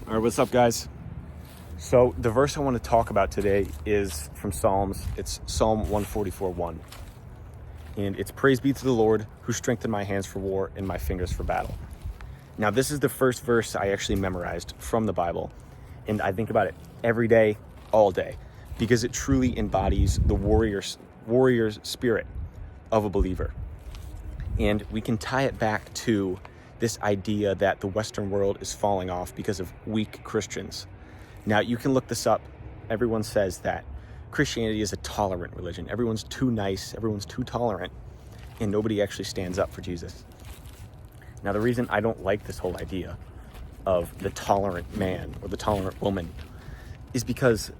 All right, what's up, guys? So the verse I want to talk about today is from Psalms. It's Psalm 144:1. And it's praise be to the Lord who strengthened my hands for war and my fingers for battle. Now, this is the first verse I actually memorized from the Bible. And I think about it every day, all day, because it truly embodies the warrior's spirit of a believer. And we can tie it back to this idea that the Western world is falling off because of weak Christians. Now, you can look this up. Everyone says that Christianity is a tolerant religion. Everyone's too nice, everyone's too tolerant, and nobody actually stands up for Jesus. Now, the reason I don't like this whole idea of the tolerant man or the tolerant woman is because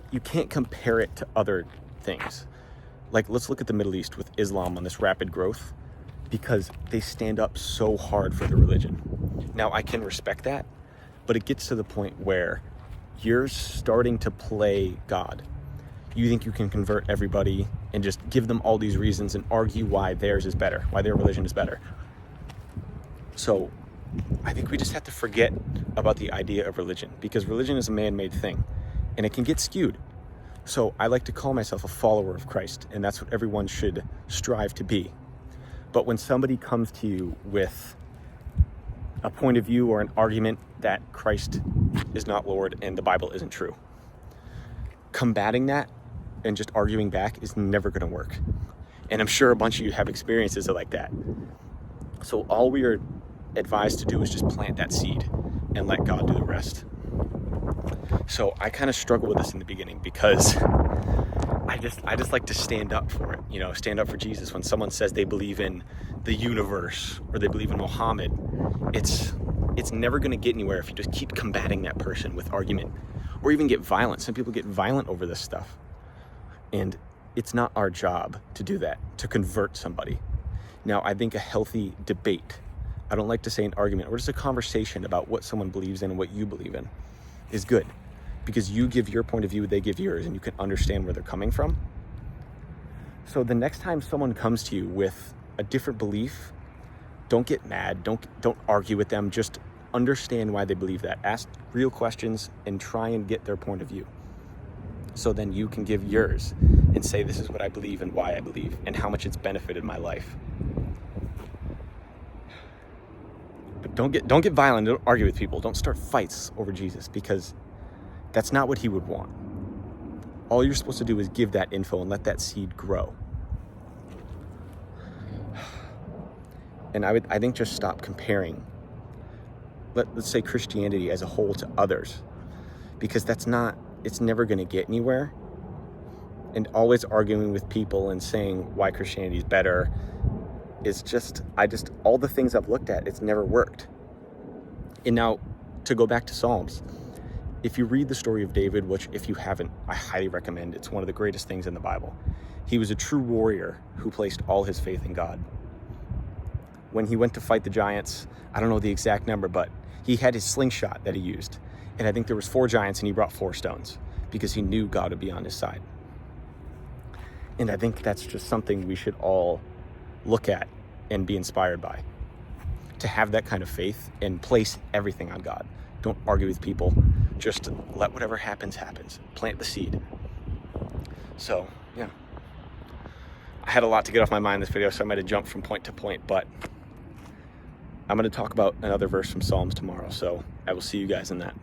you can't compare it to other things. Like, let's look at the Middle East with Islam on this rapid growth, because they stand up so hard for the religion. Now, I can respect that, but it gets to the point where you're starting to play God. You think you can convert everybody and just give them all these reasons and argue why theirs is better, why their religion is better. So I think we just have to forget about the idea of religion, because religion is a man-made thing and it can get skewed. So I like to call myself a follower of Christ, and that's what everyone should strive to be. But when somebody comes to you with a point of view or an argument that Christ is not Lord and the Bible isn't true, combating that and just arguing back is never going to work. And I'm sure a bunch of you have experiences like that. So all we are advised to do is just plant that seed and let God do the rest. So I kind of struggle with this in the beginning, because I just like to stand up for it, stand up for Jesus. When someone says they believe in the universe or they believe in Muhammad, it's never going to get anywhere if you just keep combating that person with argument or even get violent. Some people get violent over this stuff. And it's not our job to do that, to convert somebody. Now, I think a healthy debate, I don't like to say an argument, or just a conversation about what someone believes in and what you believe in, is good. Because you give your point of view, they give yours, and you can understand where they're coming from. So the next time someone comes to you with a different belief, don't get mad, don't argue with them, just understand why they believe that. Ask real questions and try and get their point of view. So then you can give yours and say, this is what I believe and why I believe and how much it's benefited my life. But don't get violent, don't argue with people, don't start fights over Jesus, because that's not what he would want. All you're supposed to do is give that info and let that seed grow. And I think just stop comparing, let's say, Christianity as a whole to others, because it's never going to get anywhere. And always arguing with people and saying why Christianity is better is all the things I've looked at, it's never worked. And now, to go back to Psalms, if you read the story of David, which if you haven't, I highly recommend, it's one of the greatest things in the Bible. He was a true warrior who placed all his faith in God. When he went to fight the giants, I don't know the exact number, but he had his slingshot that he used. And I think there was 4 giants and he brought 4 stones because he knew God would be on his side. And I think that's just something we should all look at and be inspired by. To have that kind of faith and place everything on God. Don't argue with people. Just let whatever happens. Plant the seed. So, yeah. I had a lot to get off my mind in this video, so I might have jumped from point to point, but I'm going to talk about another verse from Psalms tomorrow, so I will see you guys in that.